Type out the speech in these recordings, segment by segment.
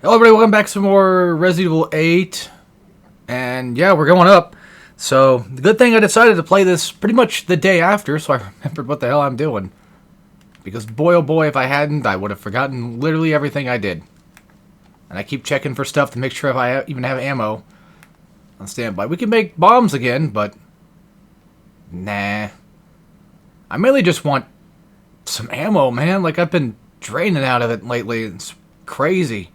Hello everybody, welcome back to some more Resident Evil 8. And yeah, we're going up. So, the good thing I decided to play this pretty much the day after, so I remembered what the hell I'm doing. Because boy oh boy, if I hadn't, I would have forgotten literally everything I did. And I keep checking for stuff to make sure if I even have ammo on standby. We can make bombs again, but nah. I mainly just want some ammo, man. Like, I've been draining out of it lately. It's crazy.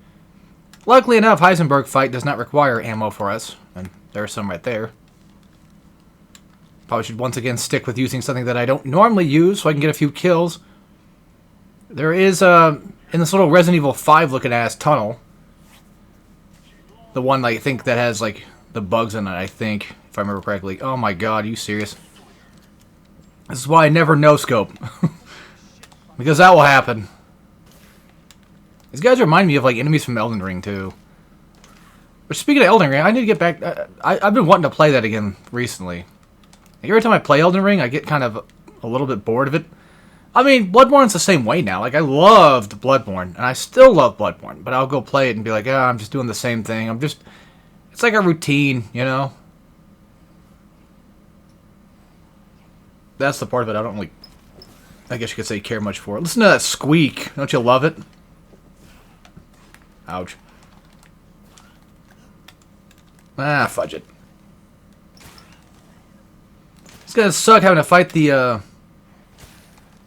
Luckily enough, Heisenberg fight does not require ammo for us, and there's some right there. Probably should once again stick with using something that I don't normally use so I can get a few kills. There is, in this little Resident Evil 5 looking ass tunnel, the one I think that has, like, the bugs in it, I think, if I remember correctly. Oh my god, are you serious? This is why I never no-scope. Because that will happen. These guys remind me of, like, enemies from Elden Ring, too. But speaking of Elden Ring, I need to get back... I've been wanting to play that again recently. Like, every time I play Elden Ring, I get kind of a little bit bored of it. I mean, Bloodborne's the same way now. Like, I loved Bloodborne, and I still love Bloodborne. But I'll go play it and be like, ah, I'm just doing the same thing. I'm just... It's like a routine, you know? That's the part of it I don't really... I guess you could say care much for. Listen to that squeak. Don't you love it? Ouch. Ah, fudge it. It's gonna suck having to fight the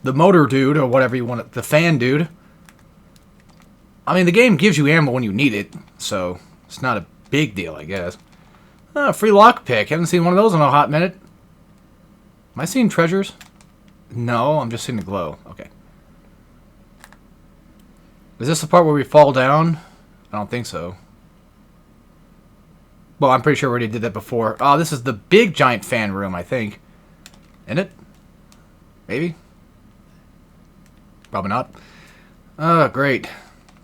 motor dude, or whatever you want it, the fan dude. I mean, the game gives you ammo when you need it, so it's not a big deal, I guess. Ah, free lockpick. Haven't seen one of those in a hot minute. Am I seeing treasures? No, I'm just seeing the glow. Okay. Is this the part where we fall down? I don't think so. Well, I'm pretty sure we already did that before. Oh, this is the big giant fan room, I think. Isn't it? Maybe? Probably not. Oh, great.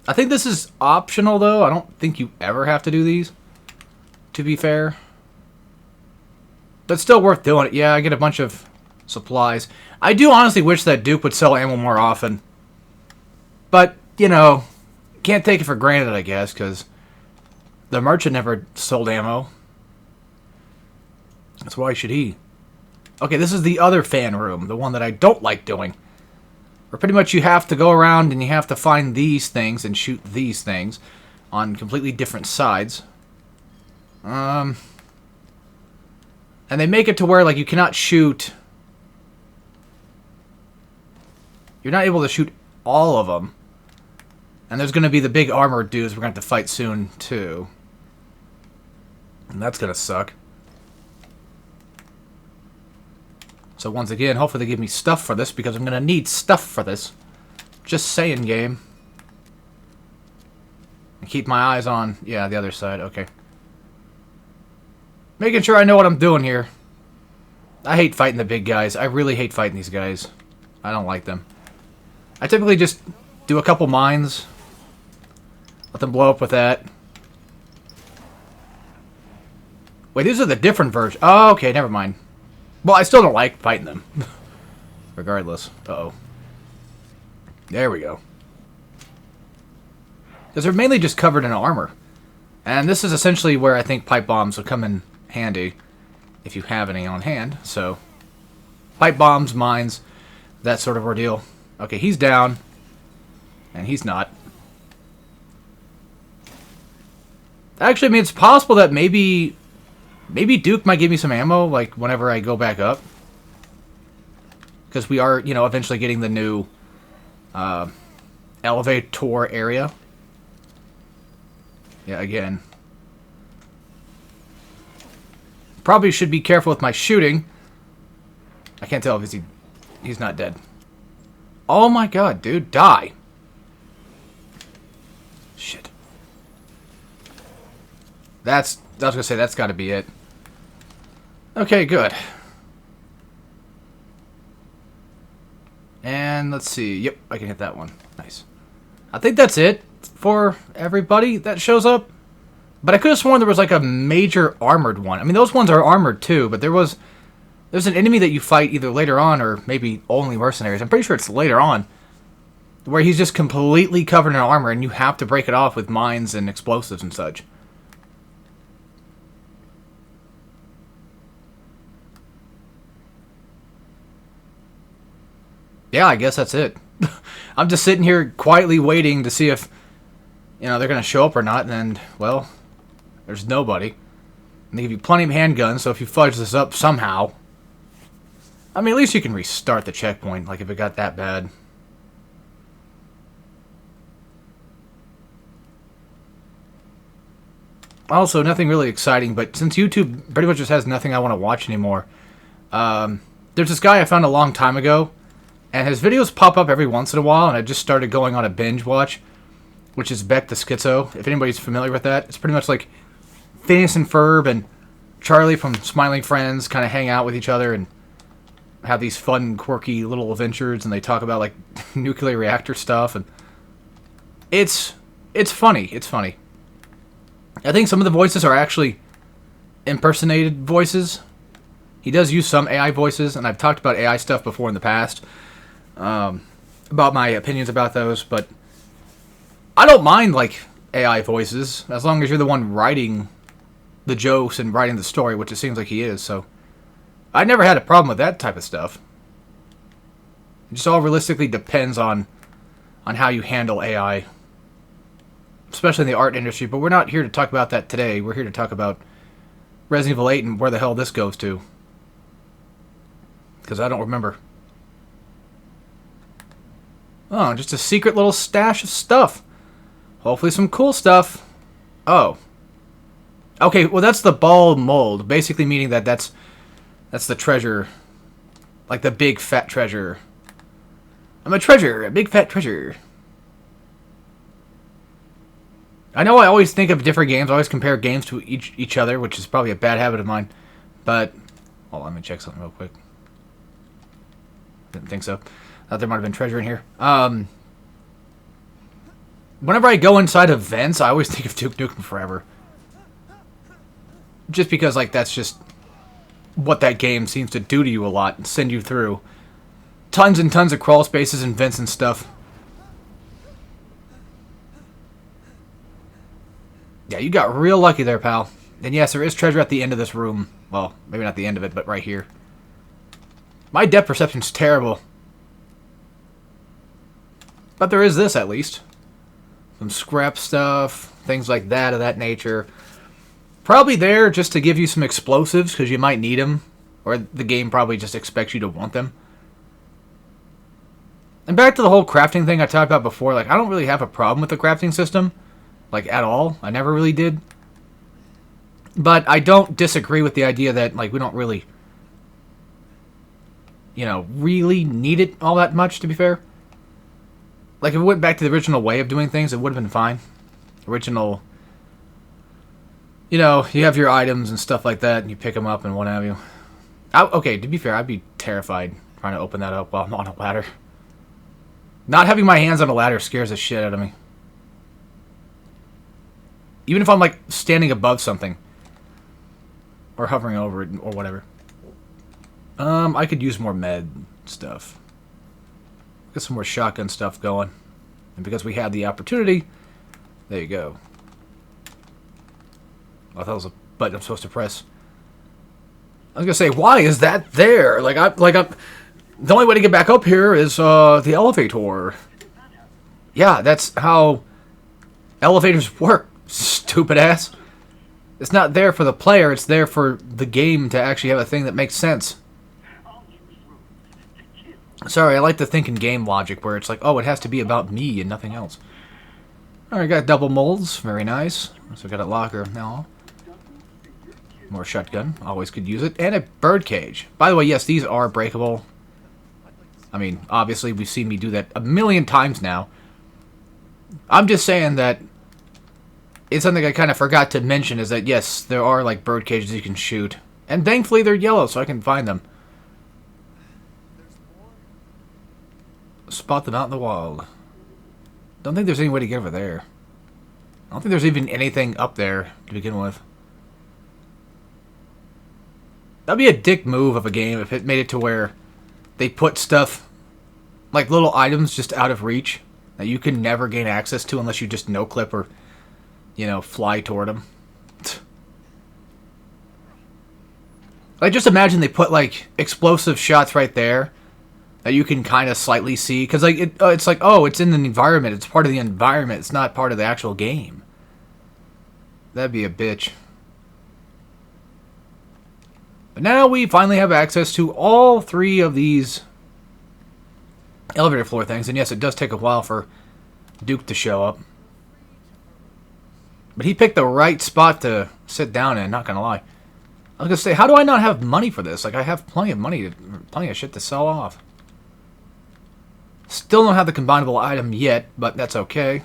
I think this is optional, though. I don't think you ever have to do these, to be fair. But still worth doing it. Yeah, I get a bunch of supplies. I do honestly wish that Duke would sell ammo more often. But, you know, can't take it for granted, I guess, because the merchant never sold ammo. That's why should he? Okay, this is the other fan room, the one that I don't like doing. Where pretty much you have to go around and you have to find these things and shoot these things on completely different sides. And they make it to where, like, you cannot shoot... You're not able to shoot all of them. And there's going to be the big armored dudes we're going to have to fight soon, too. And that's going to suck. So once again, hopefully they give me stuff for this, because I'm going to need stuff for this. Just saying, game. And keep my eyes on, yeah, the other side, okay. Making sure I know what I'm doing here. I hate fighting the big guys. I really hate fighting these guys. I don't like them. I typically just do a couple mines. Let them blow up with that. Wait, these are the different versions. Oh, okay, never mind. Well, I still don't like fighting them. Regardless. Uh-oh. There we go. Because they're mainly just covered in armor. And this is essentially where I think pipe bombs would come in handy. If you have any on hand. So, pipe bombs, mines, that sort of ordeal. Okay, he's down. And he's not. Actually, I mean, it's possible that maybe Duke might give me some ammo, like, whenever I go back up. Because we are, you know, eventually getting the new elevator area. Yeah, again. Probably should be careful with my shooting. I can't tell if he's not dead. Oh my god, dude, die. Shit. I was gonna say, that's gotta be it. Okay, good. And let's see. Yep, I can hit that one. Nice. I think that's it for everybody that shows up. But I could have sworn there was like a major armored one. I mean, those ones are armored too, but there's an enemy that you fight either later on or maybe only mercenaries. I'm pretty sure it's later on where he's just completely covered in armor and you have to break it off with mines and explosives and such. Yeah, I guess that's it. I'm just sitting here quietly waiting to see if, you know, they're going to show up or not, and, well, there's nobody. And they give you plenty of handguns, so if you fudge this up somehow, I mean, at least you can restart the checkpoint, like if it got that bad. Also, nothing really exciting, but since YouTube pretty much just has nothing I want to watch anymore, there's this guy I found a long time ago, and his videos pop up every once in a while, and I just started going on a binge watch, which is Beck the Schizo. If anybody's familiar with that, it's pretty much like Phineas and Ferb and Charlie from Smiling Friends kind of hang out with each other and have these fun, quirky little adventures, and they talk about like nuclear reactor stuff, and it's funny. It's funny. I think some of the voices are actually impersonated voices. He does use some AI voices, and I've talked about AI stuff before in the past, about my opinions about those, but I don't mind, like, AI voices, as long as you're the one writing the jokes and writing the story, which it seems like he is, so I never had a problem with that type of stuff. It just all realistically depends on how you handle AI, especially in the art industry, but we're not here to talk about that today. We're here to talk about Resident Evil 8 and where the hell this goes to, because I don't remember. Oh, just a secret little stash of stuff. Hopefully some cool stuff. Oh. Okay, well that's the ball mold, basically meaning that that's the treasure. Like the big fat treasure. I'm a treasure, a big fat treasure. I know I always think of different games, I always compare games to each other, which is probably a bad habit of mine. But, hold on, let me check something real quick. Didn't think so. Thought there might have been treasure in here. Whenever I go inside of vents, I always think of Duke Nukem Forever. Just because, like, that's just what that game seems to do to you a lot and send you through. Tons and tons of crawl spaces and vents and stuff. Yeah, you got real lucky there, pal. And yes, there is treasure at the end of this room. Well, maybe not the end of it, but right here. My depth perception's terrible. But there is this, at least. Some scrap stuff, things like that of that nature. Probably there just to give you some explosives, because you might need them. Or the game probably just expects you to want them. And back to the whole crafting thing I talked about before, like, I don't really have a problem with the crafting system. Like, at all. I never really did. But I don't disagree with the idea that, like, we don't really, you know, really need it all that much, to be fair. Like, if we went back to the original way of doing things, it would have been fine. Original, you know, you have your items and stuff like that, and you pick them up and what have you. Okay, to be fair, I'd be terrified trying to open that up while I'm on a ladder. Not having my hands on a ladder scares the shit out of me. Even if I'm, like, standing above something. Or hovering over it, or whatever. I could use more med stuff. Get some more shotgun stuff going. And because we had the opportunity, there you go. I thought it was a button I'm supposed to press. I was gonna say, why is that there? The only way to get back up here is the elevator. Yeah, that's how elevators work. Stupid ass. It's not there for the player, it's there for the game to actually have a thing that makes sense. Sorry, I like to think in game logic where it's like, oh, it has to be about me and nothing else. Alright, got double molds. Very nice. So got a locker now. More shotgun. Always could use it. And a bird cage. By the way, yes, these are breakable. I mean, obviously, we've seen me do that a million times now. I'm just saying that it's something I kind of forgot to mention is that, yes, there are, like, bird cages you can shoot. And thankfully, they're yellow, so I can find them. Spot them out in the wild. Don't think there's any way to get over there. I don't think there's even anything up there to begin with. That'd be a dick move of a game if it made it to where they put stuff, like little items, just out of reach. that you can never gain access to unless you just no-clip or, you know, fly toward them. Like, just imagine they put, like, explosive shots right there that you can kind of slightly see. Because, like, it's like, oh, it's in the environment. It's part of the environment. It's not part of the actual game. That'd be a bitch. But now we finally have access to all 3 of these elevator floor things. And yes, it does take a while for Duke to show up. But he picked the right spot to sit down in, not gonna lie. I was gonna say, how do I not have money for this? Like, I have plenty of money, plenty of shit to sell off. Still don't have the combinable item yet, but that's okay.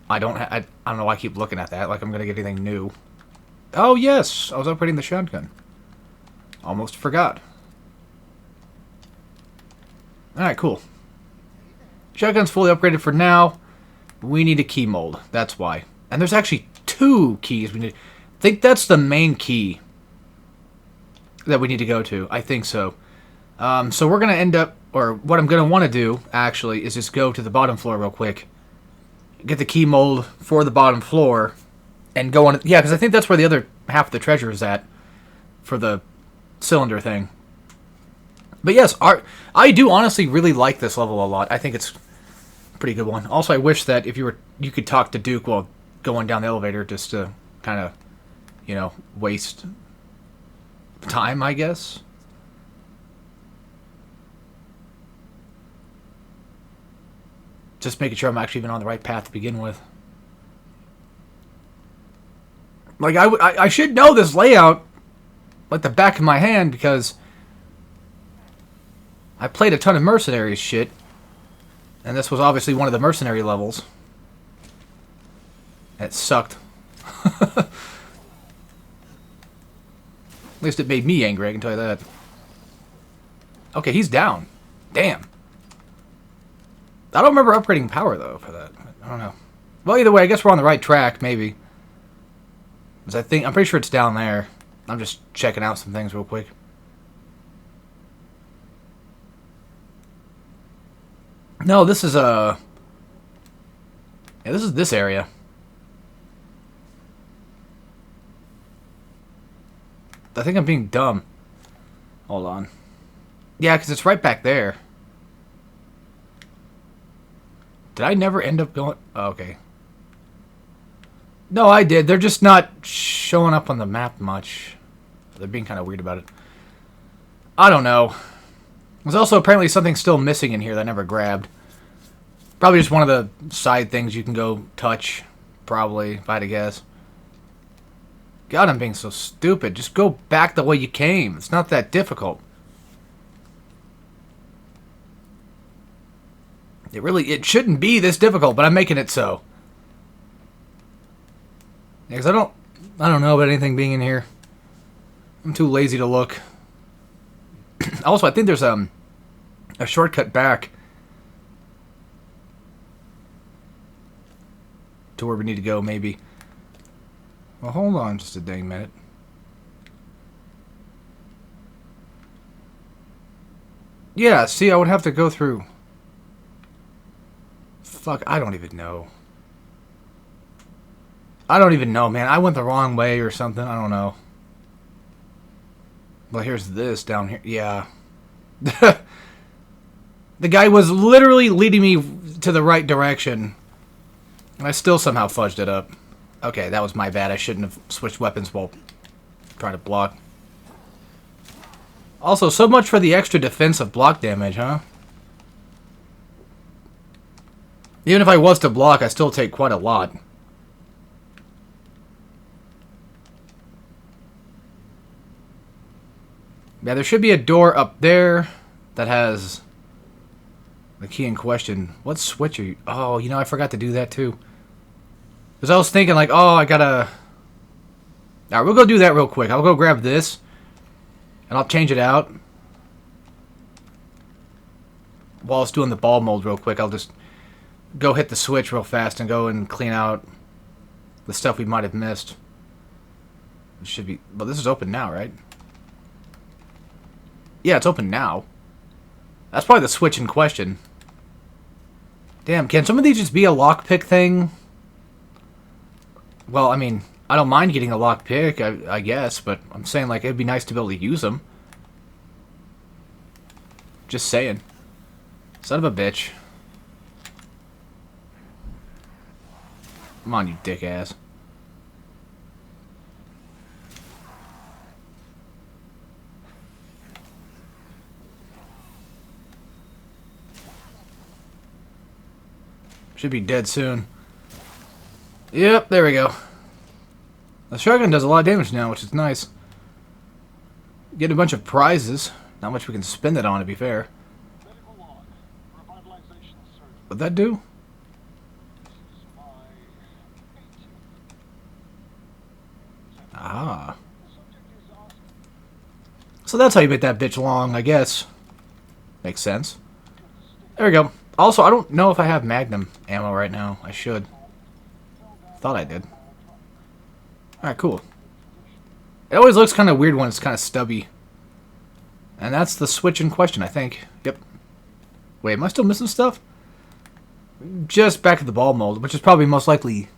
I don't know why I keep looking at that, like I'm gonna get anything new. Oh yes, I was upgrading the shotgun. Almost forgot. Alright, cool. Shotgun's fully upgraded for now. We need a key mold, that's why. And there's actually 2 keys we need. I think that's the main key that we need to go to. I think so. So we're going to end up, or what I'm going to want to do, actually, is just go to the bottom floor real quick. Get the key mold for the bottom floor, and go on. Yeah, because I think that's where the other half of the treasure is at, for the cylinder thing. But yes, I do honestly really like this level a lot. I think it's a pretty good one. Also, I wish that if you could talk to Duke while going down the elevator, just to kind of, you know, waste time, I guess. Just making sure I'm actually even on the right path to begin with. Like, I should know this layout like the back of my hand, because I played a ton of Mercenaries shit, and this was obviously one of the Mercenary levels. It sucked. At least it made me angry, I can tell you that. Okay, he's down. Damn. I don't remember upgrading power, though, for that. I don't know. Well, either way, I guess we're on the right track, maybe. Because I'm pretty sure it's down there. I'm just checking out some things real quick. No, this is yeah, this is this area. I think I'm being dumb. Hold on. Yeah, because it's right back there. Did I never end up going... Oh, okay. No, I did. They're just not showing up on the map much. They're being kind of weird about it. I don't know. There's also apparently something still missing in here that I never grabbed. Probably just one of the side things you can go touch. Probably, if I had to guess. God, I'm being so stupid. Just go back the way you came. It's not that difficult. It shouldn't be this difficult, but I'm making it so. Yeah, because I don't know about anything being in here. I'm too lazy to look. Also, I think there's a shortcut back to where we need to go, maybe. Well, hold on just a dang minute. Yeah, see, I would have to go through... Fuck, I don't even know. I don't even know, man. I went the wrong way or something. I don't know. Well, here's this down here. Yeah. The guy was literally leading me to the right direction. And I still somehow fudged it up. Okay, that was my bad. I shouldn't have switched weapons while trying to block. Also, so much for the extra defensive block damage, huh? Even if I was to block, I still take quite a lot. Yeah, there should be a door up there that has the key in question. What switch are you... Oh, you know, I forgot to do that too. Because I was thinking like, oh, I gotta... Alright, we'll go do that real quick. I'll go grab this. And I'll change it out. While it's doing the ball mold real quick, I'll just go hit the switch real fast and go and clean out the stuff we might have missed. It should be... Well, this is open now, right? Yeah, it's open now. That's probably the switch in question. Damn, can some of these just be a lockpick thing? Well, I mean, I don't mind getting a lockpick, I guess, but I'm saying, like, it'd be nice to be able to use them. Just saying. Son of a bitch. Come on, you dick ass. Should be dead soon. Yep, there we go. The shotgun does a lot of damage now, which is nice. Get a bunch of prizes. Not much we can spend it on, to be fair. What'd that do? Ah. So that's how you make that bitch long, I guess. Makes sense. There we go. Also, I don't know if I have Magnum ammo right now. I should. Thought I did. Alright, cool. It always looks kind of weird when it's kind of stubby. And that's the switch in question, I think. Yep. Wait, am I still missing stuff? Just back at the ball mold, which is probably most likely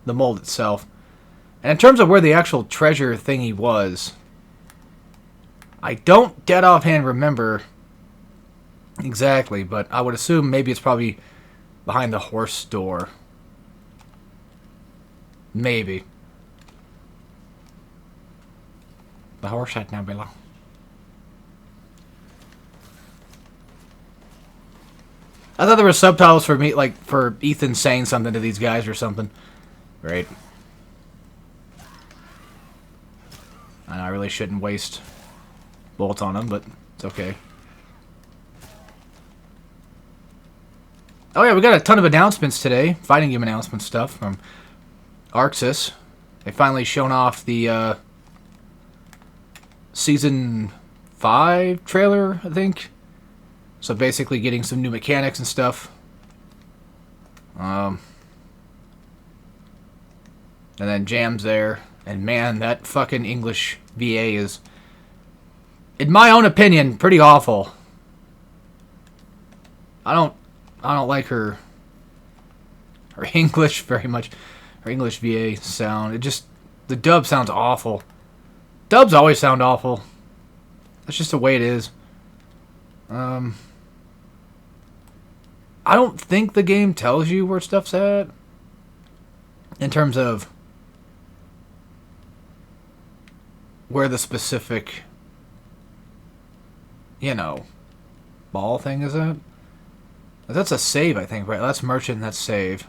the mold itself. And in terms of where the actual treasure thingy was, I don't dead offhand remember exactly, but I would assume maybe it's probably behind the horse door. Maybe. The horse had now below. I thought there were subtitles for me, like for Ethan saying something to these guys or something. Great. I really shouldn't waste bullets on them, but it's okay. Oh yeah, we got a ton of announcements today. Fighting game announcement stuff from Arxis. They finally shown off the Season 5 trailer, I think. So basically getting some new mechanics and stuff. And then Jam's there. And man, that fucking English VA is, in my own opinion, pretty awful. I don't like her English very much. Her English VA sound. It just, the dub sounds awful. Dubs always sound awful. That's just the way it is. I don't think the game tells you where stuff's at. In terms of where the specific, you know, ball thing is at. That's a save, I think, right? That's merchant, that's save.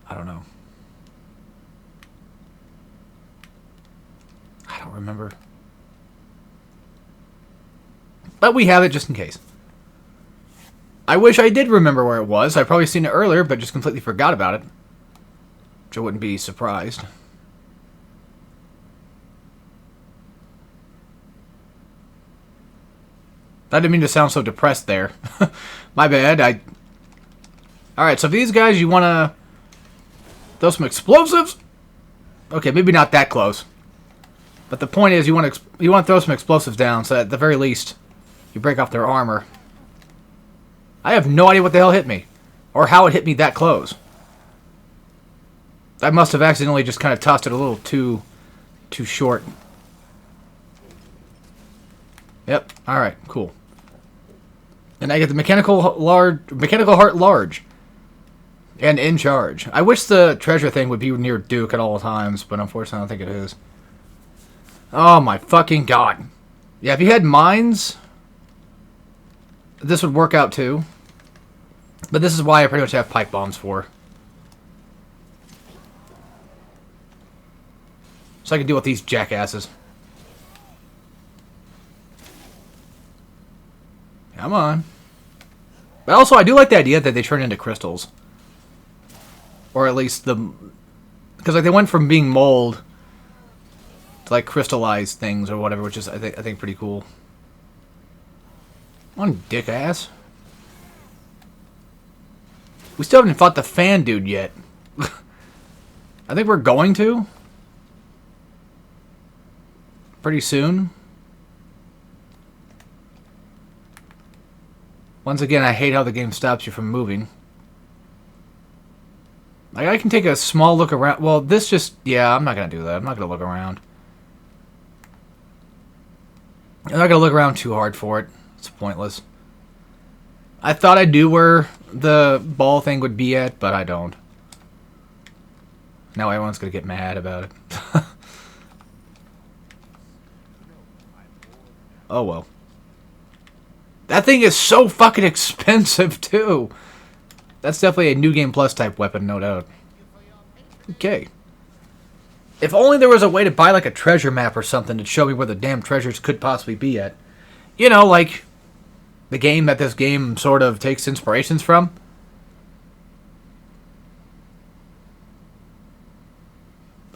I don't know. I don't remember. But we have it just in case. I wish I did remember where it was. I've probably seen it earlier, but just completely forgot about it. Which I wouldn't be surprised. I didn't mean to sound so depressed there. My bad. Alright, so if these guys, you want to throw some explosives? Okay, maybe not that close. But the point is, you want to throw some explosives down, so at the very least, you break off their armor. I have no idea what the hell hit me. Or how it hit me that close. I must have accidentally just kind of tossed it a little too short. Yep, alright, cool. And I get the mechanical heart large. And in charge. I wish the treasure thing would be near Duke at all times, but unfortunately I don't think it is. Oh my fucking god. Yeah, if you had mines, this would work out too. But this is why I pretty much have pipe bombs for. So I can deal with these jackasses. Come on. But also, I do like the idea that they turn into crystals. Or at least the... Because like they went from being mold to like crystallized things or whatever, which is, I think pretty cool. Come on, dick ass. We still haven't fought the fan dude yet. I think we're going to. Pretty soon. Once again, I hate how the game stops you from moving. Like, I can take a small look around. Well, this just... Yeah, I'm not going to do that. I'm not going to look around. I'm not going to look around too hard for it. It's pointless. I thought I knew where the ball thing would be at, but I don't. Now everyone's going to get mad about it. Oh, well. That thing is so fucking expensive, too. That's definitely a New Game Plus type weapon, no doubt. Okay. If only there was a way to buy, like, a treasure map or something to show me where the damn treasures could possibly be at. You know, like, the game that this game sort of takes inspirations from.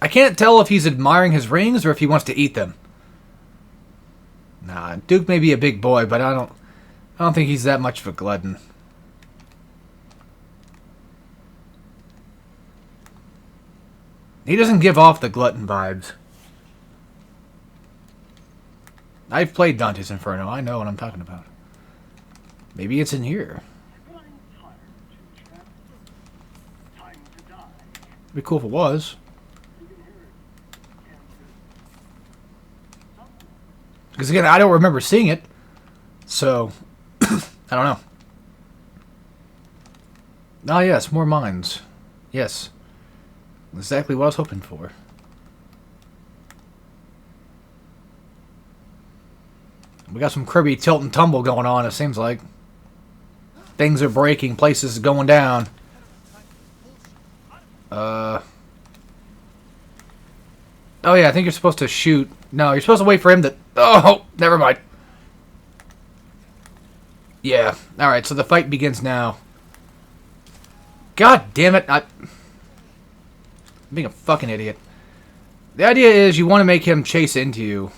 I can't tell if he's admiring his rings or if he wants to eat them. Nah, Duke may be a big boy, but I don't think he's that much of a glutton. He doesn't give off the glutton vibes. I've played Dante's Inferno. I know what I'm talking about. Maybe it's in here. It'd be cool if it was. Because again, I don't remember seeing it. So, I don't know. Ah, yes, more mines. Yes. Exactly what I was hoping for. We got some Kirby tilt and tumble going on, it seems like. Things are breaking, places going down. Oh yeah, I think you're supposed to shoot. No, you're supposed to wait for him to... Oh, never mind. Yeah, alright, so the fight begins now. God damn it, I'm being a fucking idiot. The idea is you want to make him chase into you.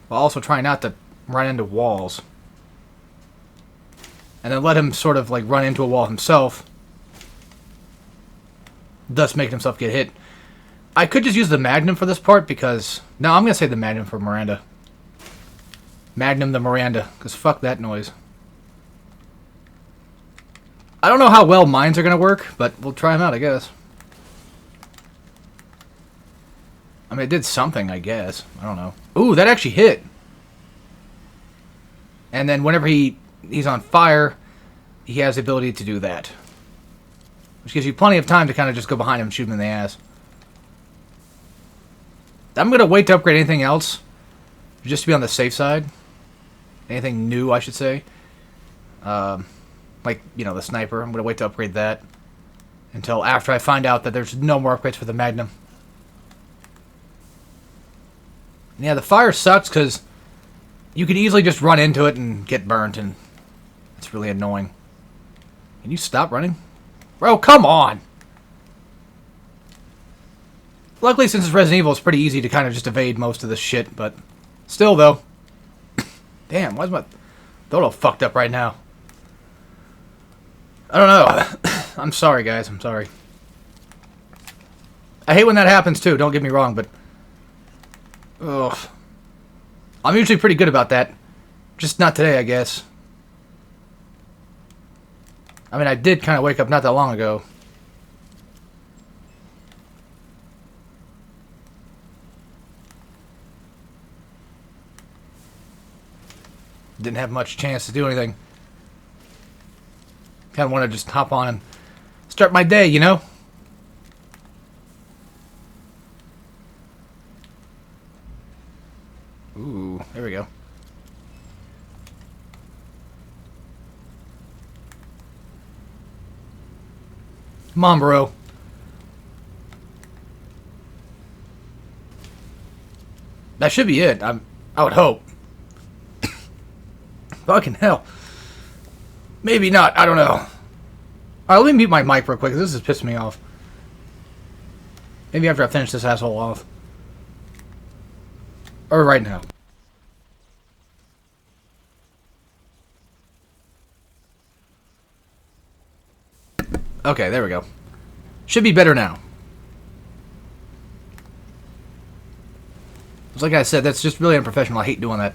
While also trying not to run into walls. And then let him sort of like run into a wall himself. Thus making himself get hit. I could just use the Magnum for this part because... No, I'm going to say the Magnum for Miranda. Magnum the Miranda. Because fuck that noise. I don't know how well mines are going to work, but we'll try them out, I guess. I mean, it did something, I guess. I don't know. Ooh, that actually hit. And then whenever he's on fire, he has the ability to do that. Which gives you plenty of time to kind of just go behind him and shoot him in the ass. I'm going to wait to upgrade anything else. Just to be on the safe side. Anything new, I should say. Like, you know, the sniper. I'm going to wait to upgrade that. Until after I find out that there's no more upgrades for the Magnum. And yeah, the fire sucks because you can easily just run into it and get burnt. And it's really annoying. Can you stop running? Bro, come on! Luckily, since it's Resident Evil, it's pretty easy to kind of just evade most of this shit, but... Still, though. Damn, why is my throat all fucked up right now? I don't know. I'm sorry, guys. I'm sorry. I hate when that happens, too. Don't get me wrong, but... Ugh. I'm usually pretty good about that. Just not today, I guess. I mean, I did kind of wake up not that long ago. Didn't have much chance to do anything. Kind of want to just hop on and start my day, you know? Ooh, there we go. Come on, bro. That should be it. I would hope. Fucking hell. Maybe not. I don't know. Alright, let me mute my mic real quick. This is pissing me off. Maybe after I finish this asshole off. Or right now. Okay, there we go. Should be better now. It's like I said, that's just really unprofessional. I hate doing that.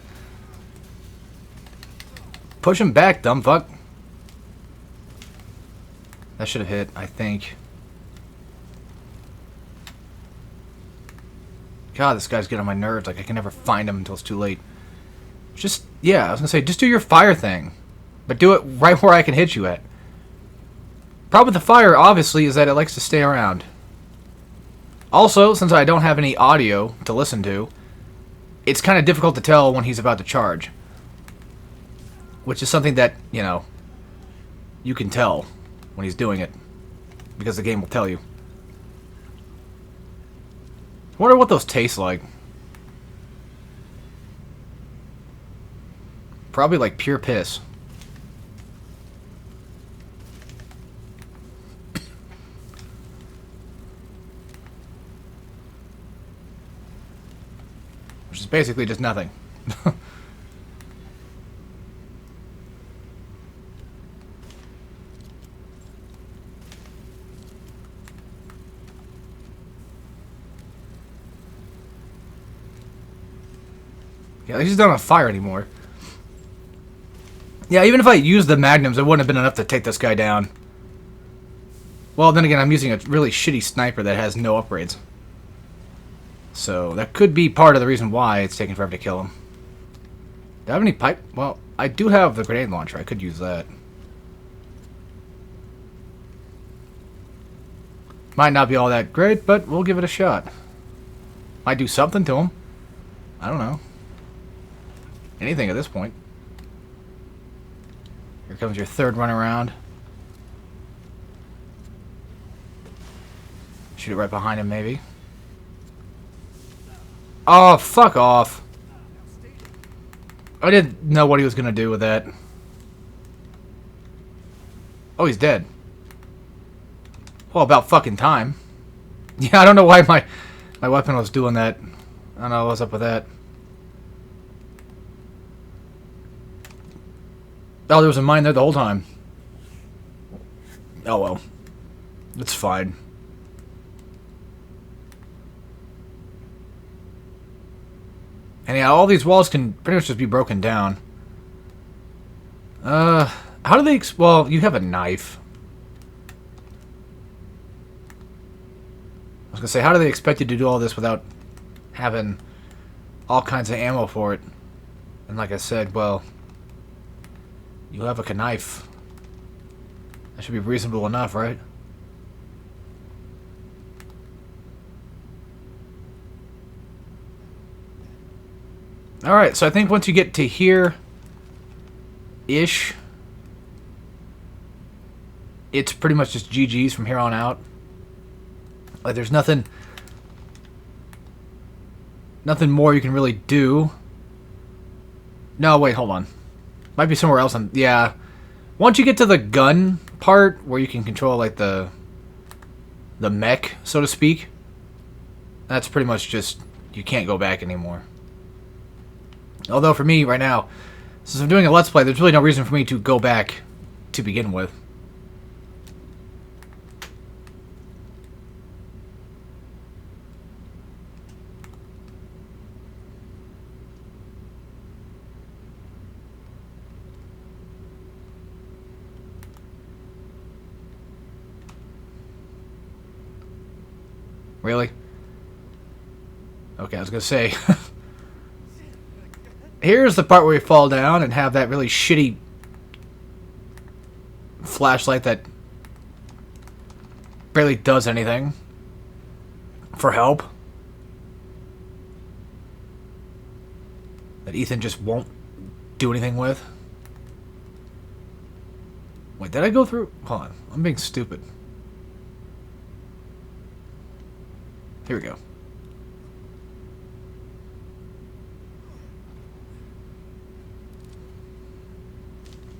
Push him back, dumb fuck. That should have hit, I think. God, this guy's getting on my nerves. Like, I can never find him until it's too late. Just, yeah, I was gonna say, just do your fire thing. But do it right where I can hit you at. Problem with the fire, obviously, is that it likes to stay around. Also, since I don't have any audio to listen to, it's kind of difficult to tell when he's about to charge. Which is something that, you know, you can tell when he's doing it. Because the game will tell you. I wonder what those taste like. Probably like pure piss. Which is basically just nothing. Yeah, he's not on fire anymore. Yeah, even if I used the magnums, it wouldn't have been enough to take this guy down. Well, then again, I'm using a really shitty sniper that has no upgrades. So, that could be part of the reason why it's taking forever to kill him. Do I have any pipe? Well, I do have the grenade launcher. I could use that. Might not be all that great, but we'll give it a shot. Might do something to him. I don't know. Anything at this point. Here comes your third run around. Shoot it right behind him, maybe. Oh, fuck off. I didn't know what he was going to do with that. Oh, he's dead. Well, about fucking time. Yeah, I don't know why my weapon was doing that. I don't know what's up with that. Oh, there was a mine there the whole time. Oh well. It's fine. And yeah, all these walls can pretty much just be broken down. How do they... well, you have a knife. I was gonna say, how do they expect you to do all this without having all kinds of ammo for it? And like I said, well... you have a knife. That should be reasonable enough, right? Alright, so I think once you get to here-ish, it's pretty much just GG's from here on out. Like, there's nothing more you can really do. No, wait, hold on. Might be somewhere else on... yeah. Once you get to the gun part, where you can control, like, the mech, so to speak, that's pretty much just... you can't go back anymore. Although, for me, right now, since I'm doing a Let's Play, there's really no reason for me to go back to begin with. Really? Okay, I was gonna say... here's the part where you fall down and have that really shitty flashlight that barely does anything for help. That Ethan just won't do anything with. Wait, did I go through? Hold on, I'm being stupid. Here we go.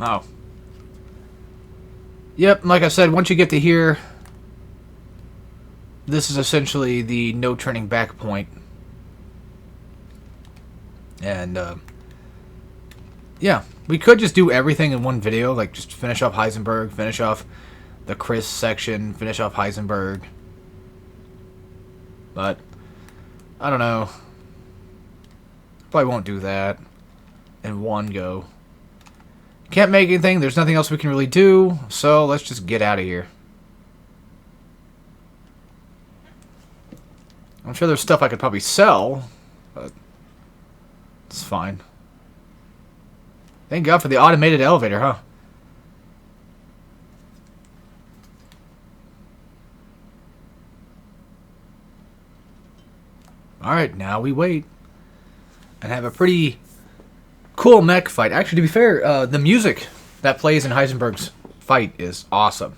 Oh. Yep, like I said, once you get to here, this is essentially the no turning back point. And, yeah, we could just do everything in one video, like just finish off Heisenberg, finish off the Chris section, finish off Heisenberg. But, I don't know. Probably won't do that in one go. Can't make anything. There's nothing else we can really do. So let's just get out of here. I'm sure there's stuff I could probably sell, but it's fine. Thank God for the automated elevator, huh? Alright, now we wait. And have a pretty cool mech fight. Actually, to be fair, the music that plays in Heisenberg's fight is awesome.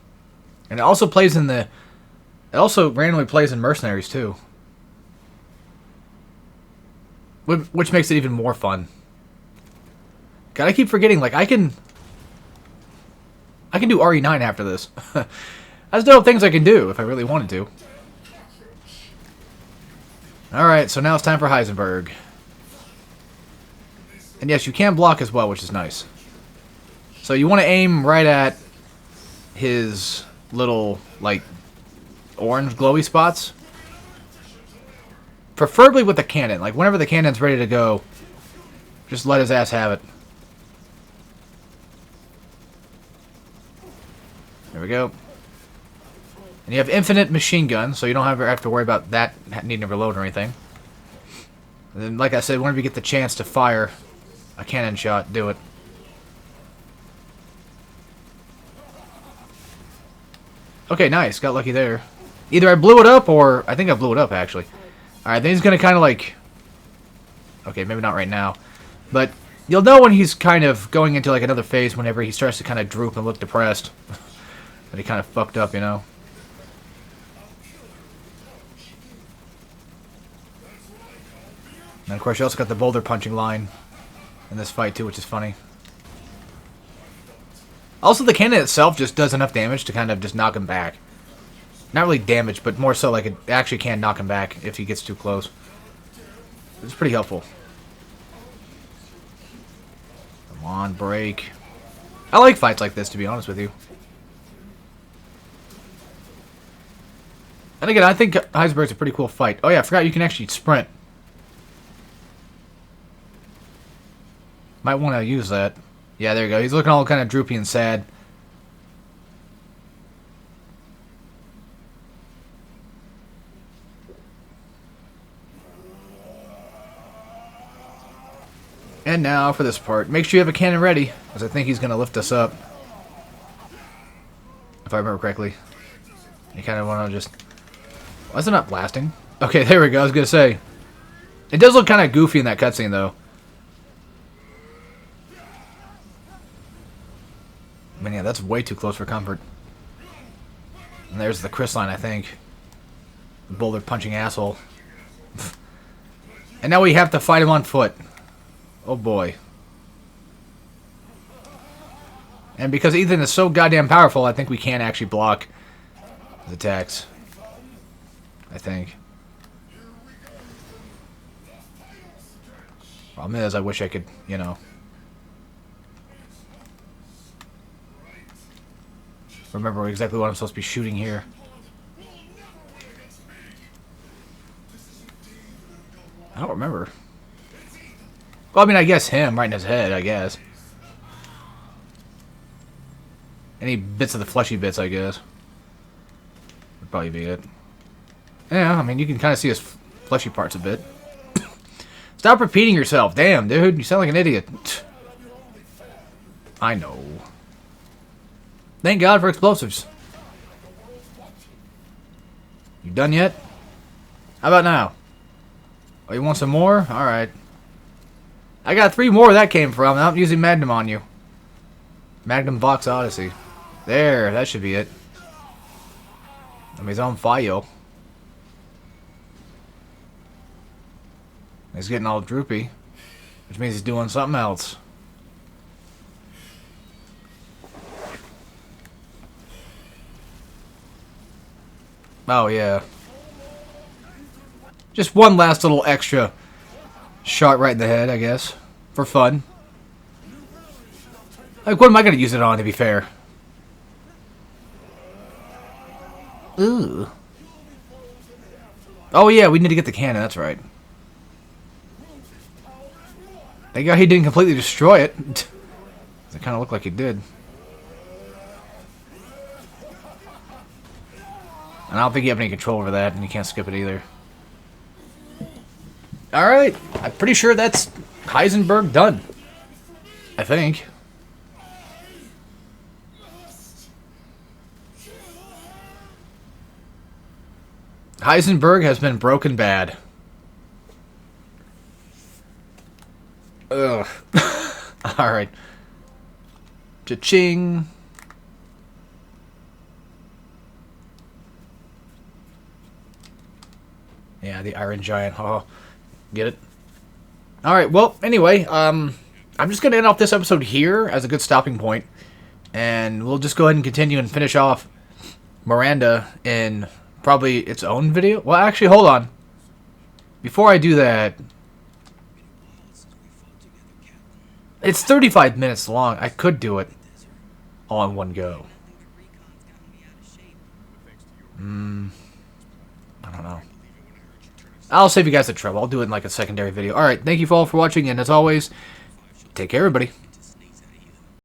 And it also plays in the... It also randomly plays in Mercenaries, too. Which makes it even more fun. God, I keep forgetting, like, I can do RE9 after this. That's dope things I can do if I really wanted to. Alright, so now it's time for Heisenberg. And yes, you can block as well, which is nice. So you want to aim right at his little, like, orange glowy spots. Preferably with the cannon. Like, whenever the cannon's ready to go, just let his ass have it. There we go. And you have infinite machine gun, so you don't have to worry about that needing to reload or anything. And then, like I said, whenever you get the chance to fire a cannon shot, do it. Okay, nice. Got lucky there. Either I blew it up, or... I think I blew it up, actually. Alright, then he's going to kind of like... Okay, maybe not right now. But you'll know when he's kind of going into like another phase whenever he starts to kind of droop and look depressed. That he kind of fucked up, you know? And of course you also got the boulder punching line in this fight too, which is funny. Also, the cannon itself just does enough damage to kind of just knock him back. Not really damage, but more so like it actually can knock him back if he gets too close. It's pretty helpful. Come on, break. I like fights like this, to be honest with you. And again, I think Heisenberg's a pretty cool fight. Oh yeah, I forgot you can actually sprint. Might want to use that. Yeah, there you go. He's looking all kind of droopy and sad. And now for this part. Make sure you have a cannon ready, because I think he's going to lift us up. If I remember correctly. You kind of want to just... Why is it not blasting? Okay, there we go. I was going to say. It does look kind of goofy in that cutscene, though. I mean, yeah, that's way too close for comfort. And there's the crystalline, I think. The boulder punching asshole. And now we have to fight him on foot. Oh boy. And because Ethan is so goddamn powerful, I think we can actually block his attacks. I think. Problem is, I wish I could, you know... remember exactly what I'm supposed to be shooting here. I don't remember. Well, I mean, I guess him right in his head, I guess. Any bits of the fleshy bits, I guess. Would probably be it. Yeah, I mean, you can kind of see his fleshy parts a bit. Stop repeating yourself. Damn, dude. You sound like an idiot. I know. Thank God for explosives. You done yet? How about now? Oh, you want some more? Alright. I got 3 more that came from. I'm using Magnum on you. Magnum Vox Odyssey. There, that should be it. I mean, he's on fire. He's getting all droopy. Which means he's doing something else. Oh, yeah. Just one last little extra shot right in the head, I guess. For fun. Like, what am I going to use it on, to be fair? Ooh. Oh, yeah, we need to get the cannon, that's right. Thank God he didn't completely destroy it. It kind of looked like it did. And I don't think you have any control over that, and you can't skip it either. Alright, I'm pretty sure that's Heisenberg done. I think. Heisenberg has been broken bad. Ugh. Alright. Cha-ching. Yeah, the Iron Giant. Oh, get it? Alright, well, anyway, I'm just going to end off this episode here as a good stopping point. And we'll just go ahead and continue and finish off Miranda in probably its own video. Well, actually, hold on. Before I do that... It's 35 minutes long. I could do it all in one go. I don't know. I'll save you guys the trouble. I'll do it in like a secondary video. Alright, thank you all for watching, and as always, take care, everybody.